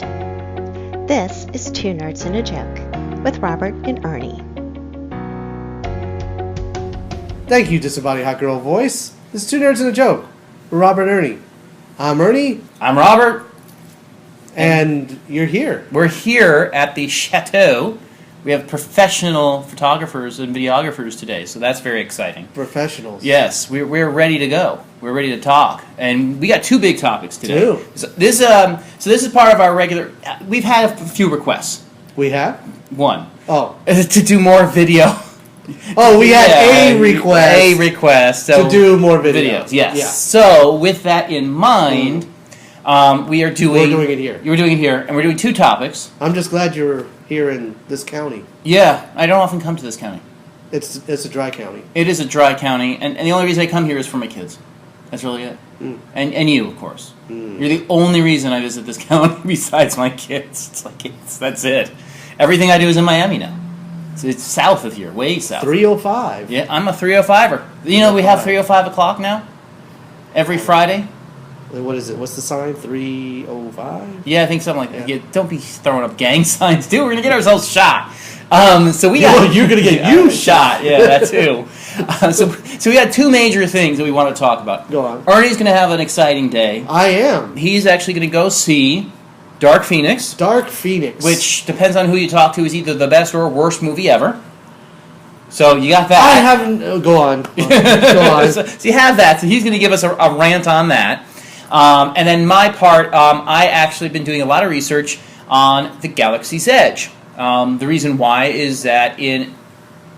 Ernies. This is Two Nerds and a Joke with Robert and Ernie. Thank you, Disembodied Hot Girl Voice. This is Two Nerds and a Joke with Robert and Ernie. I'm Ernie. I'm Robert. And you're here. We're here at the Chateau. We have professional photographers and videographers today, so that's very exciting. Professionals. Yes, we're ready to go. We're ready to talk, and we got two big topics today. Two. So this is part of our regular. We've had a few requests. We have? One. Oh. To do more video. Oh, we had a request. A request to do more videos. Yes. Yeah. So with that in mind, we are doing. We're doing it here. You're doing it here, and we're doing two topics. I'm just glad you're here in this county. Yeah, I don't often come to this county. It's a dry county. It is a dry county, and the only reason I come here is for my kids. That's really it. Mm. And you, of course. Mm. You're the only reason I visit this county besides my kids. That's it. Everything I do is in Miami now. It's south of here, way south. 305. Yeah, I'm a 305er. You know, we have 305 o'clock now? Every Friday? What is it? What's the sign? 305? Yeah, I think something like that. Yeah, don't be throwing up gang signs, dude. We're going to get ourselves shot. So we got, you're going to get you shot. Yeah, that too. So we got two major things that we want to talk about. Go on. Ernie's going to have an exciting day. I am. He's actually going to go see Dark Phoenix. Dark Phoenix. Which, depends on who you talk to, is either the best or worst movie ever. So you got that. I haven't... go on. Go on. So you have that. So he's going to give us a rant on that. And then my part, I actually been doing a lot of research on the Galaxy's Edge. The reason why is that in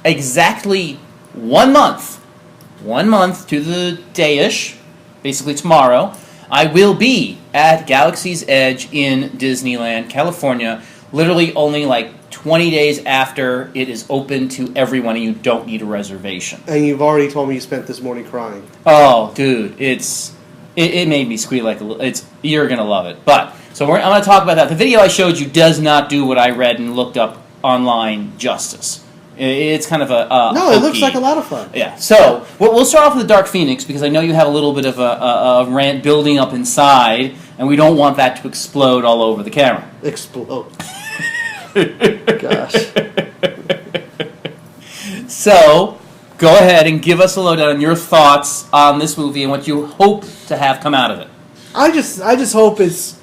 exactly 1 month to the day-ish, basically tomorrow, I will be at Galaxy's Edge in Disneyland, California, literally only like 20 days after it is open to everyone and you don't need a reservation. And you've already told me you spent this morning crying. Oh, dude, it made me squeal like a little. You're going to love it. But, so I'm going to talk about that. The video I showed you does not do what I read and looked up online justice. It's kind of a no, it looks like a lot of fun. Yeah. So, we'll start off with the Dark Phoenix, because I know you have a little bit of a rant building up inside, and we don't want that to explode all over the camera. Explode. Gosh. So, go ahead and give us a lowdown on your thoughts on this movie and what you hope to have come out of it. I just hope it's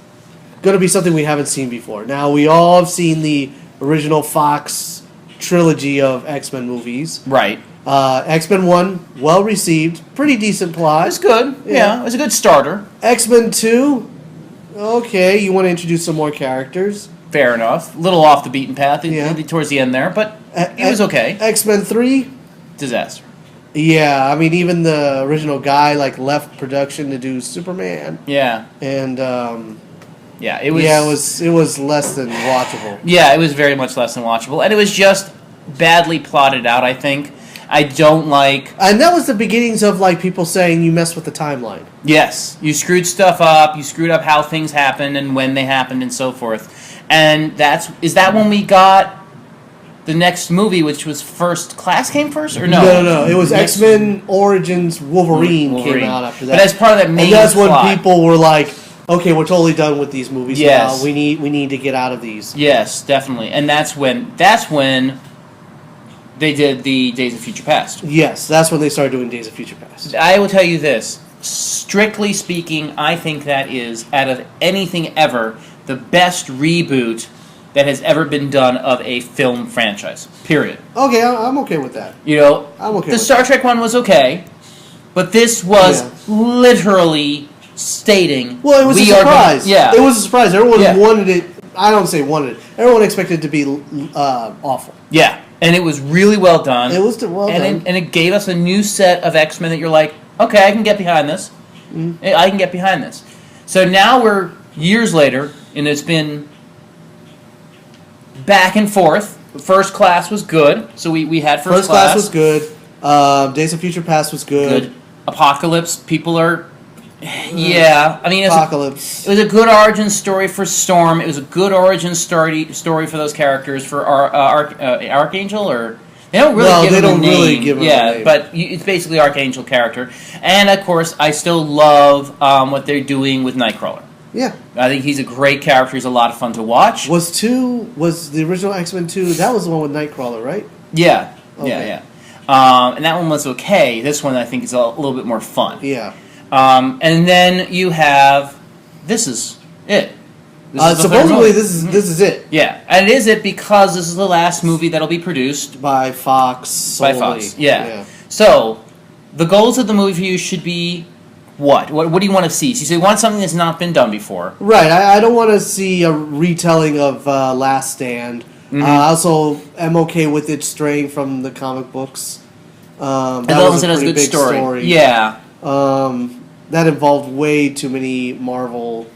going to be something we haven't seen before. Now, we all have seen the original Fox trilogy of X-Men movies. Right. X-Men 1, well received, pretty decent plot. It was good. Yeah, it was a good starter. X-Men 2, okay, you want to introduce some more characters. Fair enough. A little off the beaten path towards the end there, but it was okay. X-Men 3, disaster. Yeah, I mean, even the original guy left production to do Superman. Yeah. And it was less than watchable. Yeah, it was very much less than watchable, and it was just badly plotted out, I think. I don't like... And that was the beginnings of, people saying you messed with the timeline. Yes. You screwed stuff up, you screwed up how things happened and when they happened and so forth. And is that when we got the next movie, which was First Class came first, or no? No. It was X-Men Origins Wolverine came out after that. But as part of that main plot. And that's plot, when people were like, okay, we're totally done with these movies now. We need to get out of these. Yes, definitely. And that's when they did the Days of Future Past. Yes, that's when they started doing Days of Future Past. I will tell you this. Strictly speaking, I think that is, out of anything ever, the best reboot that has ever been done of a film franchise. Period. Okay, I'm okay with that. You know, I'm okay the Star Trek one was okay, but this was literally stating... Well, it was a surprise. It was a surprise. Everyone wanted it... I don't say wanted it. Everyone expected it to be awful. Yeah, and it was really well done. It was well done. And it gave us a new set of X-Men that you're like, okay, I can get behind this. Mm-hmm. I can get behind this. So now we're years later, and it's been back and forth. First Class was good, so we had First Class. Was good. Days of Future Past was good. Apocalypse, people are... Yeah, I mean, Apocalypse. It was a good origin story for Storm. It was a good origin story for those characters. For Archangel, or they don't really give him a name. Yeah, but it's basically Archangel character. And of course, I still love what they're doing with Nightcrawler. Yeah. I think he's a great character. He's a lot of fun to watch. Was the original X-Men 2, that was the one with Nightcrawler, right? Yeah. Okay. Yeah. And that one was okay. This one, I think, is a little bit more fun. Yeah. And then you have... This is it. Supposedly, this is it. Yeah. And it is it because this is the last movie that'll be produced. By Fox solely. By Fox, yeah. So, the goals of the movie for you should be... What do you want to see? So you want something that's not been done before. Right. I don't want to see a retelling of Last Stand. Mm-hmm. I also am okay with it straying from the comic books. As long as it has a good story. Yeah. That involved way too many Marvel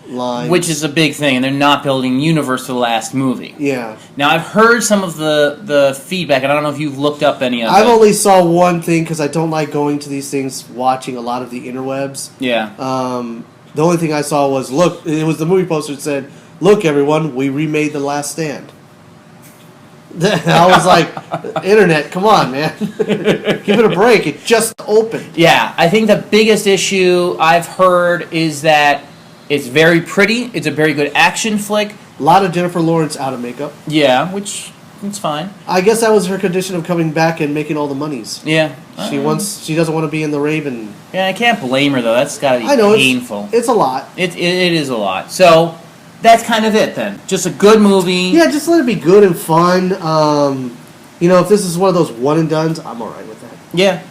lines. Which is a big thing, and they're not building universe for the last movie. Yeah. Now, I've heard some of the feedback, and I don't know if you've looked up any of it. I've only saw one thing, because I don't like going to these things, watching a lot of the interwebs. Yeah. The only thing I saw was, look, it was the movie poster that said, look, everyone, we remade The Last Stand. I was like, internet, come on, man. Give it a break. It just opened. Yeah, I think the biggest issue I've heard is that it's very pretty. It's a very good action flick. A lot of Jennifer Lawrence out of makeup. Yeah, which it's fine. I guess that was her condition of coming back and making all the monies. Yeah. She doesn't want to be in the Raven. Yeah, I can't blame her, though. That's got to be painful. It's a lot. It is a lot. So... That's kind of it, then. Just a good movie. Yeah, just let it be good and fun. If this is one of those one-and-dones, I'm all right with that. Yeah.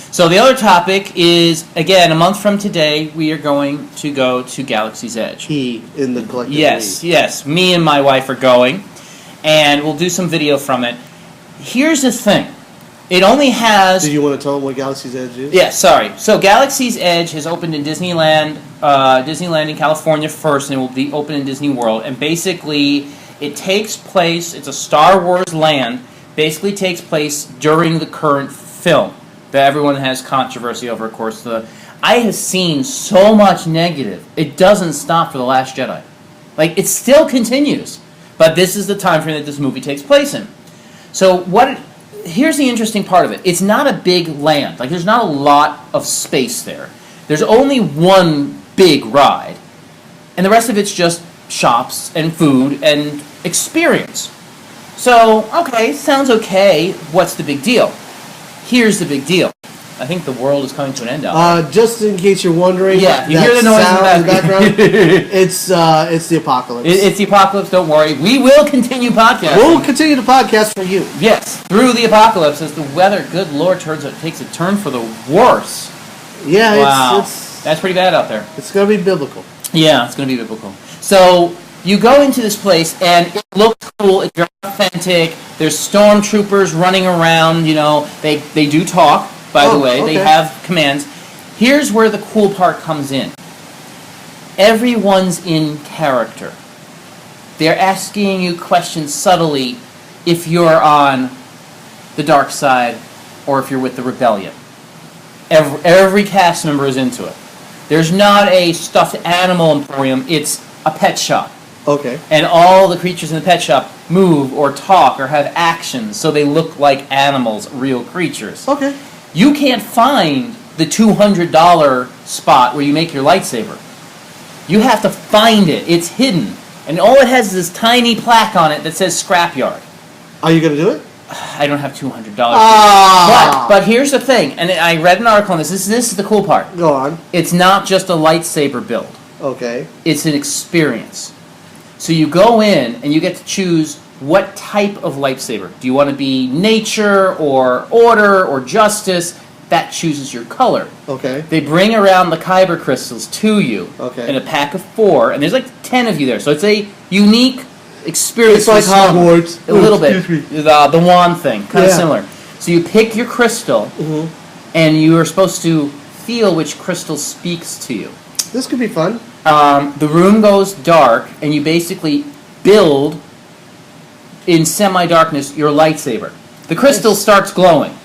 So the other topic is, again, a month from today, we are going to go to Galaxy's Edge. He in the collective Yes. Me and my wife are going, and we'll do some video from it. Here's the thing. It only has... Did you want to tell them what Galaxy's Edge is? Yeah, sorry. So Galaxy's Edge has opened in Disneyland in California first, and it will be open in Disney World. And basically, it takes place, it's a Star Wars land, basically takes place during the current film that everyone has controversy over, of course. I have seen so much negative. It doesn't stop for The Last Jedi. Like, it still continues. But this is the time frame that this movie takes place in. So here's the interesting part of it. It's not a big land. Like, there's not a lot of space there. There's only one big ride. And the rest of it's just shops and food and experience. So, okay, sounds okay. What's the big deal? Here's the big deal. I think the world is coming to an end out there. Just in case you're wondering, yeah, you hear the noise in the background. It's the apocalypse. It's the apocalypse. Don't worry, we will continue podcasting. We'll continue the podcast for you. Yes, through the apocalypse as the weather, good Lord, takes a turn for the worse. Yeah, wow, that's pretty bad out there. It's going to be biblical. Yeah, it's going to be biblical. So you go into this place and it looks cool. It's very authentic. There's stormtroopers running around. They do talk. By the way, okay. They have commands. Here's where the cool part comes in. Everyone's in character. They're asking you questions subtly if you're on the dark side or if you're with the rebellion. Every cast member is into it. There's not a stuffed animal emporium, it's a pet shop. Okay. And all the creatures in the pet shop move or talk or have actions, so they look like animals, real creatures. Okay. You can't find the $200 spot where you make your lightsaber. You have to find it. It's hidden. And all it has is this tiny plaque on it that says scrapyard. Are you going to do it? I don't have $200. But here's the thing, and I read an article on this. This is the cool part. Go on. It's not just a lightsaber build. Okay. It's an experience. So you go in and you get to choose what type of lightsaber. Do you want to be nature or order or justice? That chooses your color. Okay. They bring around the kyber crystals to you in a pack of 4, and there's like 10 of you there. So it's a unique experience. It's like Hogwarts. A little bit. The wand thing, kind of similar. So you pick your crystal, and you are supposed to feel which crystal speaks to you. This could be fun. The room goes dark, and you basically build in semi-darkness your lightsaber. The crystal starts glowing.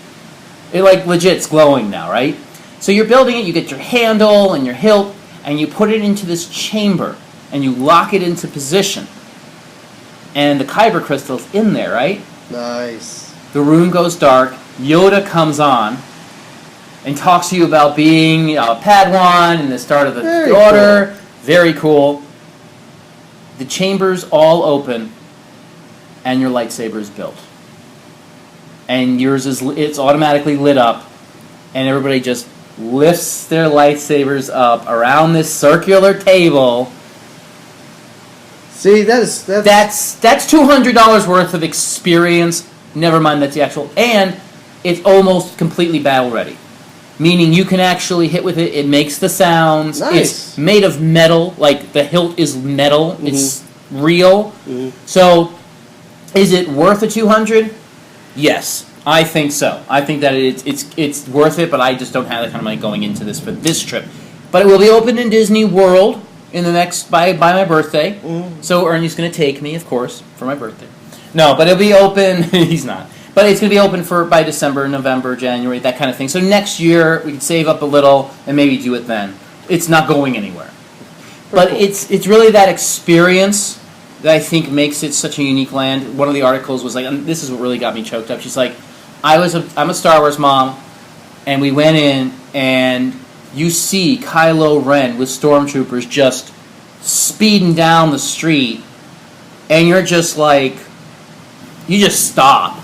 It legit's glowing now, right? So you're building it, you get your handle and your hilt, and you put it into this chamber, and you lock it into position. And the kyber crystal's in there, right? Nice. The room goes dark, Yoda comes on, and talks to you about being a Padawan and the start of the Order. Cool. Very cool. The chambers all open, and your lightsaber is built. And yours it's automatically lit up, and everybody just lifts their lightsabers up around this circular table. See, that's $200 worth of experience. Never mind that's the actual, and it's almost completely battle ready. Meaning you can actually hit with it. It makes the sounds. Nice. It's made of metal. Like the hilt is metal. Mm-hmm. It's real. Mm-hmm. So, is it worth the $200? Yes, I think so. I think that it's worth it. But I just don't have that kind of money going into this for this trip. But it will be open in Disney World in the next by my birthday. Mm-hmm. So Ernie's going to take me, of course, for my birthday. No, but it'll be open. He's not. But it's going to be open by December, November, January, that kind of thing. So next year, we can save up a little and maybe do it then. It's not going anywhere. But cool. It's really that experience that I think makes it such a unique land. One of the articles was like, and this is what really got me choked up. She's like, I'm a Star Wars mom, and we went in, and you see Kylo Ren with stormtroopers just speeding down the street, and you're just like, you just stop.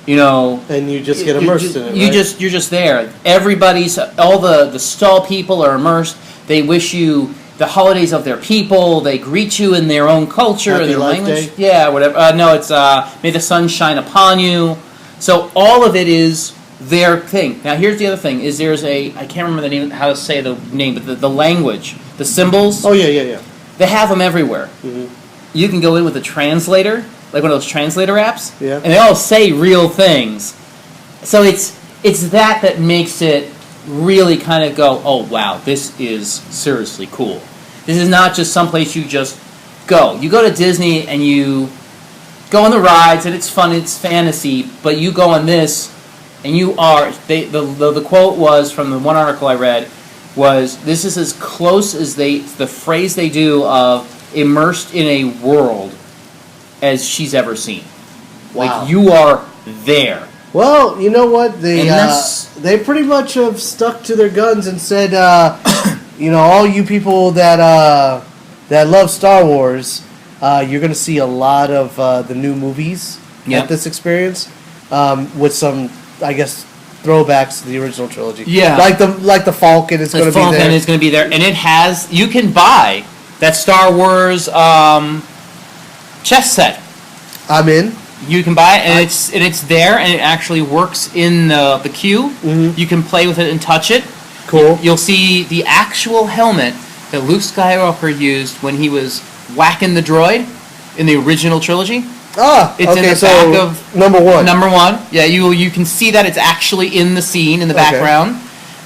You know, and you just get immersed in it. Right? You're just there. Everybody's all the stall people are immersed. They wish you the holidays of their people. They greet you in their own culture Happy and their Life language. Day? Yeah, whatever. No, it's may the sun shine upon you. So all of it is their thing. Now here's the other thing: is there's I can't remember the name, how to say the name, but the language, the symbols. Oh yeah. They have them everywhere. Mm-hmm. You can go in with a translator. Like one of those translator apps, yeah. And they all say real things. So it's that makes it really kind of go, oh wow, this is seriously cool. This is not just someplace you just go. You go to Disney and you go on the rides and it's fun, it's fantasy, but you go on this and you are. The quote was from the one article I read was, this is as close as the phrase they do of immersed in a world as she's ever seen. Wow. Like, you are there. Well, you know what? They pretty much have stuck to their guns and said, all you people that love Star Wars, you're going to see a lot of the new movies at this experience, with some, I guess, throwbacks to the original trilogy. Yeah. Like the Falcon is going to be there. The Falcon is going to be there, and you can buy that Star Wars chess set. I'm in. You can buy it, and it's there, and it actually works in the queue. Mm-hmm. You can play with it and touch it. Cool. You'll see the actual helmet that Luke Skywalker used when he was whacking the droid in the original trilogy. It's in the back of number one. Number one. Yeah, you can see that it's actually in the scene in the background.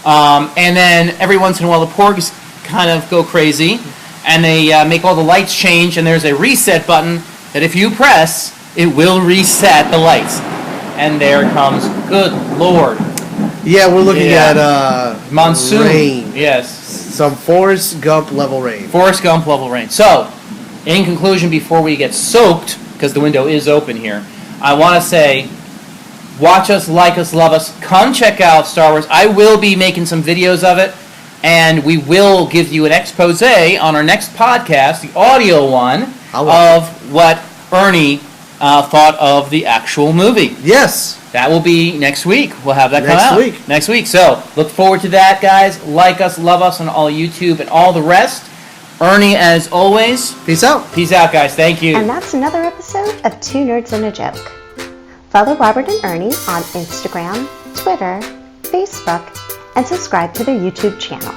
And then every once in a while the Porgs kind of go crazy, and they make all the lights change, and there's a reset button that if you press, it will reset the lights. And there comes, good Lord. Yeah, we're looking at monsoon. Rain. Yes. Some Forrest Gump level rain. Forrest Gump level rain. So, in conclusion, before we get soaked, because the window is open here, I want to say, watch us, like us, love us. Come check out Star Wars. I will be making some videos of it, and we will give you an expose on our next podcast, the audio one, of what Ernie thought of the actual movie. Yes. That will be next week. We'll have that come out. Next week. So, look forward to that, guys. Like us, love us on all YouTube and all the rest. Ernie, as always. Peace out. Peace out, guys. Thank you. And that's another episode of Two Nerds and a Joke. Follow Robert and Ernie on Instagram, Twitter, Facebook, and subscribe to their YouTube channel.